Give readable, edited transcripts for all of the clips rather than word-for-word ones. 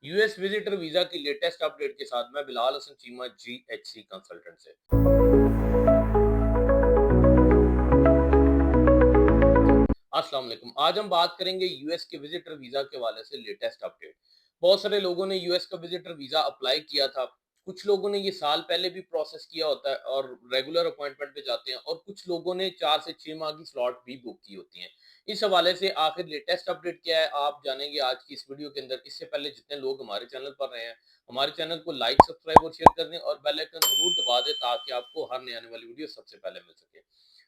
US visitor visa की latest update के साथ मैं बिलाल हसन चीमा जीएचसी कंसल्टेंट से। अस्सलाम वालेकुम। आज हम बात करेंगे यूएस के विजिटर वीजा के हवाले से लेटेस्ट अपडेट। बहुत सारे लोगों ने यूएस का विजिटर वीजा अप्लाई किया था। कुछ लोगों ने ये साल पहले भी प्रोसेस किया होता है और रेगुलर अपॉइंटमेंट पे जाते हैं, और कुछ लोगों ने 4 से 6 माह की स्लॉट भी बुक की होती हैं। इस हवाले से आखिर लेटेस्ट अपडेट क्या है, आप जानेंगे आज की इस वीडियो के अंदर। इससे पहले जितने लोग हमारे चैनल पर रहे हैं, हमारे चैनल को लाइक, सब्सक्राइब और शेयर कर दें और बेल आइकन जरूर दबा दें ताकि आपको हर नई आने वाली वीडियो सबसे पहले मिल सके।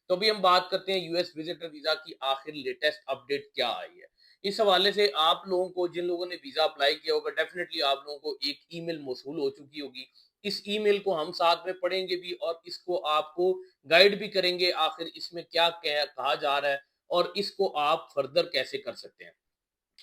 तो अभी हम बात करते हैं यूएस विजिटर वीजा की आखिर लेटेस्ट अपडेट क्या आई है। इस हवाले से आप लोगों को, जिन लोगों ने वीजा अप्लाई किया होगा, डेफिनेटली आप लोगों को एक ईमेल मौसूल हो चुकी होगी। इस ईमेल को हम साथ में पढ़ेंगे भी और इसको आपको गाइड भी करेंगे आखिर इसमें क्या कहा जा रहा है और इसको आप फर्दर कैसे कर सकते हैं।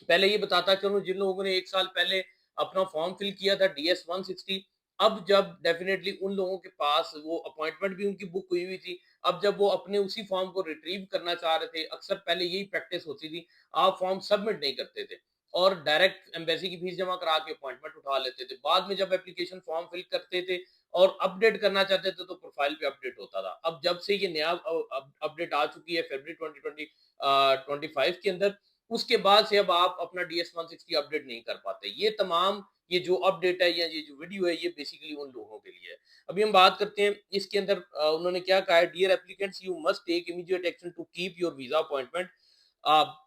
पहले ये बताता चलूं, जिन लोगों ने 1 साल पहले अपना फॉर्म फिल किया था DS-160, अब जब डेफिनेटली उन लोगों के पास वो अपॉइंटमेंट भी उनकी बुक हुई हुई थी, अब जब वो अपने उसी फॉर्म को रिट्रीव करना चाह रहे थे, अक्सर पहले यही प्रैक्टिस होती थी, आप फॉर्म सबमिट नहीं करते थे और डायरेक्ट एम्बेसी की फीस जमा करा के अपॉइंटमेंट उठा लेते थे। बाद में जब एप्लीकेशन फॉर्म फिल करते थे और अपडेट करना चाहते थे तो प्रोफाइल पे अपडेट होता था। अब जब से ये नया अपडेट आ चुकी है फरवरी 2025 के अंदर, उसके बाद से अब आप अपना DS-160 अपडेट नहीं कर पाते। ये जो अपडेट है या ये जो वीडियो है, ये बेसिकली उन लोगों के लिए है। अभी हम बात करते हैं इसके अंदर उन्होंने क्या कहा है। Dear applicants, you must take immediate action to keep your visa appointment. आप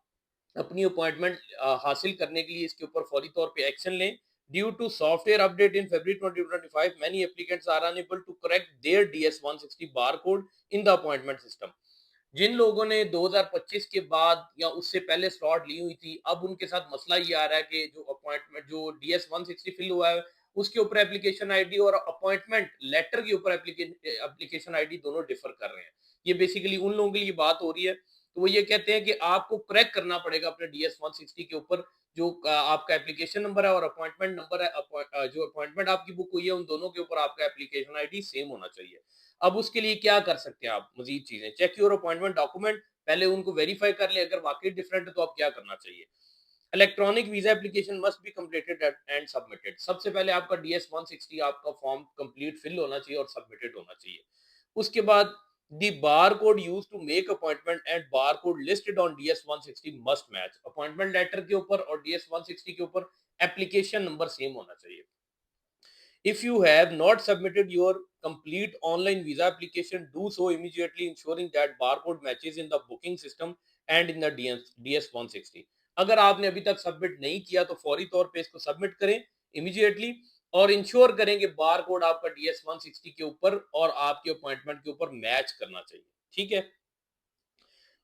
अपनी अपॉइंटमेंट हासिल करने के लिए इसके ऊपर फौरी तौर पे एक्शन लें। Due to software update in February 2025, many applicants are unable to correct their DS-160 barcode in the appointment system. जिन लोगों ने 2025 के बाद या उससे पहले स्लॉट ली हुई थी, अब उनके साथ मसला ये आ रहा है कि जो DS-160 फिल हुआ है, उसके ऊपर एप्लीकेशन आईडी और अपॉइंटमेंट लेटर के ऊपर एप्लीकेशन आईडी दोनों डिफर कर रहे हैं। ये बेसिकली उन लोगों के लिए बात हो रही है। तो वो ये कहते हैं कि आपको करेक्ट करना पड़ेगा अपने DS-160 के ऊपर जो आपका एप्लीकेशन नंबर है और अपॉइंटमेंट नंबर है, जो अपॉइंटमेंट आपकी बुक हुई है, उन दोनों के ऊपर आपका एप्लीकेशन आईडी सेम होना चाहिए। अब उसके लिए क्या कर सकते हैं आप, मजीद चीजें, चेक योर अपॉइंटमेंट डॉक्यूमेंट, पहले उनको वेरीफाई कर ले, अगर वाकई डिफरेंट है तो आप क्या करना चाहिए। Electronic visa application must be completed and submitted. सबसे पहले आपका DS-160 आपका फॉर्म कंप्लीट फिल होना चाहिए और सबमिटेड होना चाहिए। उसके बाद the bar code use to make appointment and bar code listed on DS-160 must match. Appointment letter के ऊपर और DS-160 के ऊपर एप्लीकेशन नंबर सेम होना चाहिए। If you have not submitted your complete online visa application, do so immediately, ensuring that barcode matches in the booking system and in the DS-160। अगर आपने अभी तक सबमिट नहीं किया तो फौरी तौर पे इसको सबमिट करें इमीडिएटली और इंश्योर करें कि बार कोड आपका DS-160 के ऊपर और आपके अपॉइंटमेंट के ऊपर मैच करना चाहिए। ठीक है।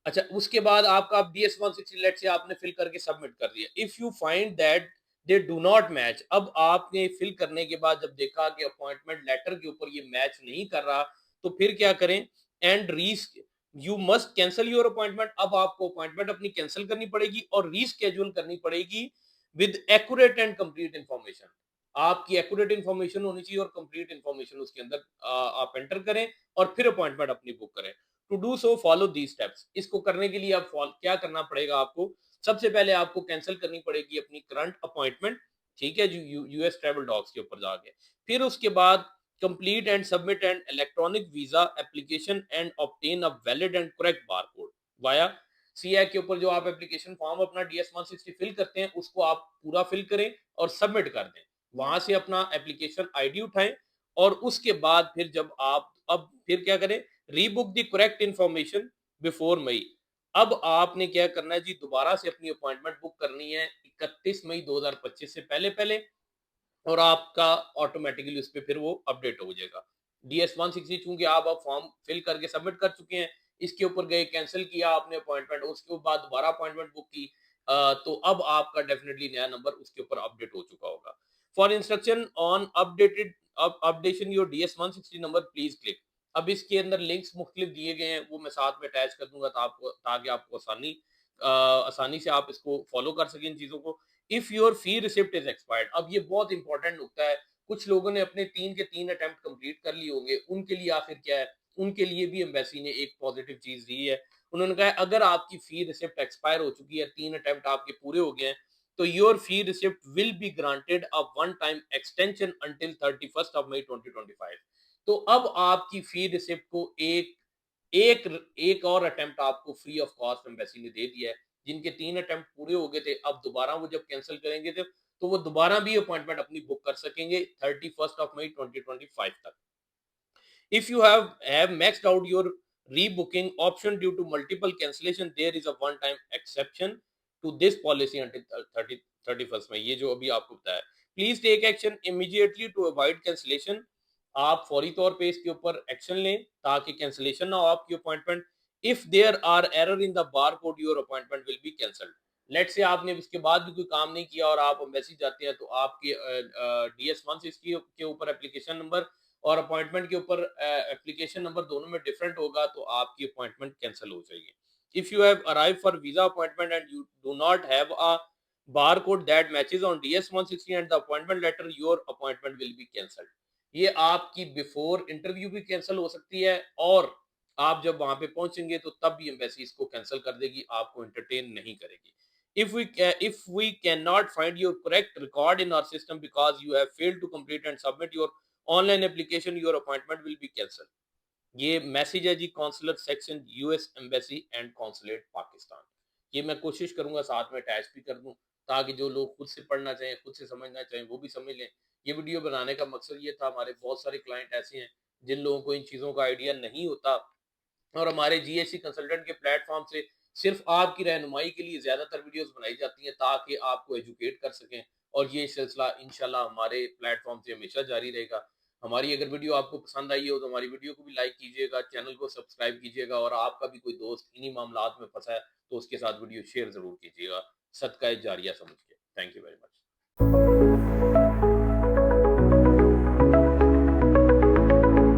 अच्छा, उसके बाद आपका DS-160 लेट से आपने फिल करके सबमिट कर दिया। If you find that they do not match, अब आपने फिल करने के बाद जब देखा कि अपॉइंटमेंट लेटर के ऊपर ये मैच नहीं कर रहा, तो फिर क्या करें। एंड रीस you must cancel your appointment. अब आपको अपॉइंटमेंट अपनी कैंसिल करनी पड़ेगी और रीस्केड्यूल करनी पड़ेगी with accurate and complete information. आपकी एक्यूरेट इंफॉर्मेशन होनी चाहिए और कंप्लीट इंफॉर्मेशन उसके अंदर आप एंटर करें और फिर अपॉइंटमेंट अपनी बुक करें। To do so follow the steps. इसको करने के लिए आप क्या करना पड़ेगा आपको। सबसे पहले आपको कैंसिल करनी पड़ेगी अपनी करंट अपॉइंटमेंट, ठीक है, जो यूएस ट्रेवल डॉक्स के ऊपर जाके। फिर उसके बाद complete and submit and electronic visa application and obtain a valid and correct barcode via CA के ऊपर। जो आप एप्लीकेशन फॉर्म अपना DS-160 फिल करते हैं उसको आप पूरा फिल करें और सबमिट कर दें। वहां से अपना एप्लीकेशन आईडी उठाएं और उसके बाद फिर जब आप अब फिर क्या करें, rebook the correct information before May. अब आपने क्या करना है जी, दोबारा से अपनी अपॉइंटमेंट बुक करनी है 31 मई 2025 से पहले पहले और आपका ऑटोमेटिकली उस पर फिर वो अपडेट हो जाएगा। DS-160 चूंकि आप अब फॉर्म फिल करके सबमिट कर चुके हैं, इसके ऊपर गए, कैंसिल किया आपने अपॉइंटमेंट, उसके बाद दोबारा अपॉइंटमेंट बुक की, तो अब आपका डेफिनेटली नया नंबर उसके ऊपर अपडेट हो चुका होगा। For instruction on updation your DS-160 number please click. अब इसके अंदर लिंक्स मुख्तलिफ दिए गए हैं, वो मैं साथ में अटैच कर दूंगा ताकि आपको आसानी से आप इसको फॉलो कर सकें इन चीजों को। If your fee receipt is expired, अब ये बहुत इंपॉर्टेंट नुकता है। कुछ लोगों ने अपने 3 के 3 अटेम्प्ट कंप्लीट कर लिए होंगे, उनके लिए आखिर क्या है, उनके लिए भी एम्बेसी ने एक पॉजिटिव चीज दी है। उन्होंने कहा है अगर आपकी फी रिसिप्ट एक्सपायर हो चुकी है, 3 अटेम्प्ट आपके पूरे हो गए हैं, तो your fee receipt will be granted a one time extension until 31st of May 2025। तो अब आपकी फी रिसिप्ट को एक एक और अटेम्प्ट आपको फ्री ऑफ कॉस्ट एम्बेसी ने दे दिया है। जिनके 3 अटेम्प्ट पूरे हो गए थे, अब दोबारा वो जब कैंसिल करेंगे तो वो दोबारा भी अपॉइंटमेंट अपनी बुक कर सकेंगे 31st ऑफ मई 2025 तक। If you have maxed out your rebooking option due to multiple cancellation, there is a one-time exception to this policy until 31st में। ये जो अभी आपको बताया, please take action immediately to avoid cancellation. आप फौरी तौर पे इसके ऊपर एक्शन लें ताकि कैंसिलेशन ना हो आपकी appointment. If there are error in the bar code, your appointment will be cancelled. Late से आपने इसके बाद भी कोई काम नहीं किया और आप एम्बेसी जाते हैं, तो आपके DS-160 के ऊपर एप्लीकेशन नंबर और अपॉइंटमेंट के ऊपर एप्लीकेशन नंबर दोनों में डिफरेंट होगा, तो आपकी अपॉइंटमेंट कैंसिल हो जाएगी। If you have arrive for visa appointment and you do not have a bar code that matches on DS-160 and the appointment letter, your appointment will be cancelled. ये आपकी before interview भी cancel हो सकती है, और आप जब वहां पे पहुंचेंगे तो तब भी एम्बेसी इसको कैंसिल कर देगी, आपको एंटरटेन नहीं करेगी। If we cannot find your correct record in our system because you have failed to complete and submit your online application, your appointment will be cancel. ये मैसेज है जी consular section US embassy and consulate Pakistan. ये मैं कोशिश करूंगा साथ में attach भी कर दूं, ताकि जो लोग खुद से पढ़ना चाहें, खुद से समझना चाहें, वो भी समझ लें। ये वीडियो बनाने का मकसद ये था, हमारे बहुत सारे क्लाइंट ऐसे हैं जिन लोगों को इन चीज़ों का आइडिया नहीं होता, और हमारे जीएससी कंसल्टेंट के प्लेटफॉर्म से सिर्फ आपकी रहनुमाई के लिए ज़्यादातर वीडियोस बनाई जाती हैं ताकि आपको एजुकेट कर सकें। और ये सिलसिला इंशाल्लाह हमारे प्लेटफॉर्म से हमेशा जारी रहेगा। हमारी अगर वीडियो आपको पसंद आई हो तो हमारी वीडियो को भी लाइक कीजिएगा, चैनल को सब्सक्राइब कीजिएगा, और आपका भी कोई दोस्त इन्हीं मामलात में फंसा है तो उसके साथ वीडियो शेयर ज़रूर कीजिएगा, सदका जारिया समझ के। Thank you very much.